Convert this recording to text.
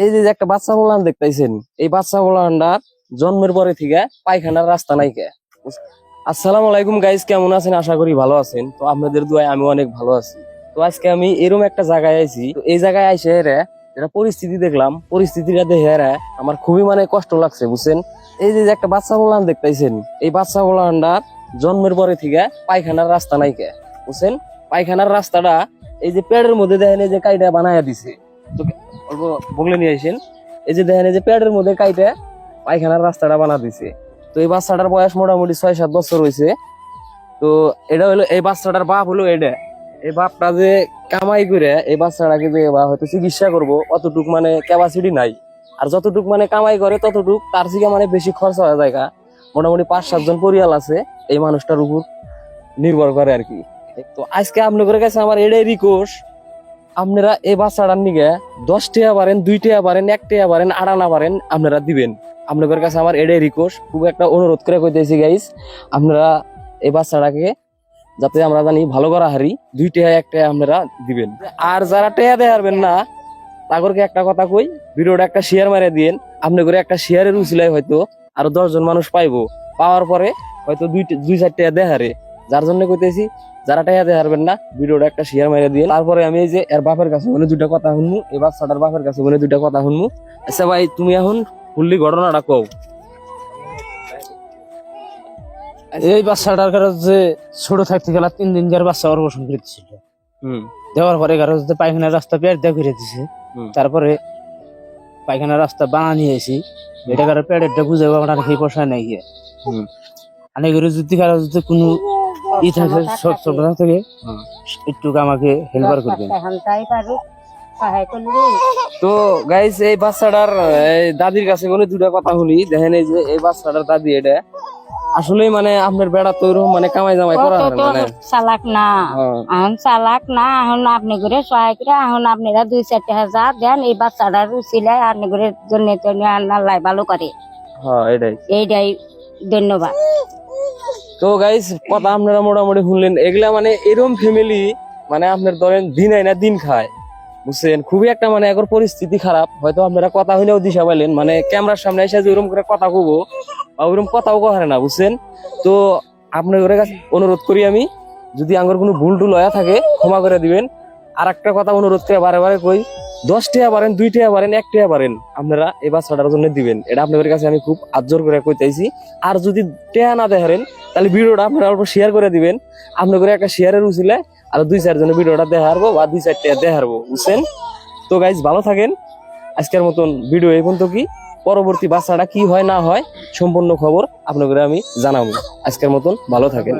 এই যে একটা বাচ্চা বলান দেখতেছেন, এই বাচ্চা বলানটার জন্মের পরে থেকে পায়খানার রাস্তা নাই কে। আসসালামু আলাইকুম গাইস, কেমন আছেন? আশা করি ভালো আছেন। তো আপনাদের দোয়ায় আমি অনেক ভালো আছি। তো আজকে আমি এরকম একটা জায়গায় আইছি। তো এই জায়গায় আইসে এটা পরিস্থিতি দেখলাম, পরিস্থিতিটা দেখে আমার খুবই কষ্ট লাগছে, বুঝছেন। এই যে একটা বাচ্চা বলান দেখতেছেন, এই বাচ্চা বলানটার জন্মের পরে থেকে পায়খানার রাস্তা নাই কে, বুঝছেন। পায়খানার রাস্তাটা এই যে পেটের মধ্যে দেখেন এই যে কাইটা বানায়া দিছে। তো অল্প বগলে নিয়ে আসেন, এই যে দেখেন এই যে পেটের মধ্যে কাইটা পায়খানার রাস্তাটা বানা দিছে। তো এই বাচ্চাটার বয়স মোটামুটি 6-7 বছর হয়েছে। তো এটা হলো এই বাচ্চাটার বাপ হলো এটা। এই বাপটা যে কামাই করে এই বাচ্চাটাকে যে হয়তো চিকিৎসা করবো অতটুক ক্যাপাসিটি নাই। আর যতটুক কামাই করে ততটুক তার থেকে বেশি খরচা হয়ে যায়। মোটামুটি 5-7 জন পরিয়াল আছে এই মানুষটার উপর নির্ভর করে আর কি। তো আজকে আপনাদের কাছে আমার এটাই রিকোয়েস্ট, আপনারা এই বাচ্চাটার নিগে 10 টাকা পারেন, 2 টাকা পারেন, 1 টাকা পারেন, 8 আনা পারেন, আপনারা দিবেন। আপনাদের কাছে আমার এটাই রিকোয়েস্ট, খুব একটা অনুরোধ করে কইতেছি গাইস, আপনারা এই বাচ্চাটাকে যাতে আমরা জানি ভালো করা হারি 2 টাকা 1 টাকা আপনারা দিবেন। আর যারা টাকা দেখাবেন না তাদেরকে একটা কথা কই, ভিডিওটা একটা শেয়ার মারে দিয়েন। আপনি করে একটা শেয়ারের উচিলায় হয়তো আরো 10 জন মানুষ পাইবো, পাওয়ার পরে হয়তো 2-4 টাকা দেখারে। যার জন্য কইতেছি, যারা টাকা দেখাবেন না ভিডিওটা একটা শেয়ার মারে দিয়ে। তারপরে আমি এই যে এর বাপের কাছে দুটা কথা শুনবো, এই বাচ্চাটার বাপের কাছে দুটা কথা শুনবো। আচ্ছা ভাই, তুমি এখন ফুললি ঘটনাটা কও। এই বাচ্চাটার কারো যে ছোট থাকতে গেলে 3 দিন যার বাচ্চা অপারেশন করে দিছিল। দেওয়ার পরে কারো যে পায়খানার রাস্তা পেট দিয়ে করে দিছে। তারপরে পায়খানার রাস্তা বানা নিয়েছি, এটা কারো পেটেরটা বুঝে ওটা সেই পয়সা নাই গিয়ে অনেক যদি কারো যদি কোনো ই থাকে সব থেকে একটু আমাকে হেল্পার করবেন। তো গাইস, এই বাচ্চাটার দাদির কাছে দুটা কথা শুনি। দেখেন এই যে এই বাচ্চাটার দাদি, এটা আসলে আপনার বেড়া তো কামাই জামাই করা চালাক না, এখন চালাক না, এখন আপনি করে সহায় করে এখন আপনারা 2-4 টাকা দেন এই বাচ্চাটার উচিলায় আপনি করে জন্য আল্লাহ ভালো করে। এইটাই ধন্যবাদ। তো গাইস, কথা আপনারা মোটামুটি শুনলেন। এগুলা এরকম ফ্যামিলি আপনার ধরেন দিন আয় না দিন খায়, বুঝছেন। খুবই একটা এখন পরিস্থিতি খারাপ। হয়তো আপনারা কথা হইলেও দিশা পাইলেন, ক্যামেরার সামনে এসে যে ওরকম করে কথা কব বা ওরকম কথাও কহারে না, বুঝছেন। তো আপনাদের কাছে অনুরোধ করি আমি, যদি আমার কোনো ভুল টুল হয়ে থাকে ক্ষমা করে দিবেন। আর একটা কথা অনুরোধ করে বারে বারে কই, 10 টাকা পারেন, 2 টাকা পারেন, 1 টাকা পারেন, আপনারা এই বাচ্চাটার জন্য দিবেন। এটা আপনাদের কাছে আমি খুব আজ্জর করে কইতেছি। আর যদি টাকা না দেখারেন তাহলে ভিডিওটা আপনারা অল্প শেয়ার করে দিবেন। আপনাদের একটা শেয়ারের উচিলে আর 2-4 জনের ভিডিওটা দেখারবো বা 2-4 টাকা দেখারবো, বুঝছেন। তো গাইজ, ভালো থাকেন। আজকের মতন ভিডিও এই পর্যন্ত। কি পরবর্তী বাচ্চাটা কি হয় না হয় সম্পূর্ণ খবর আপনাদের আমি জানাবো। আজকের মতন ভালো থাকেন।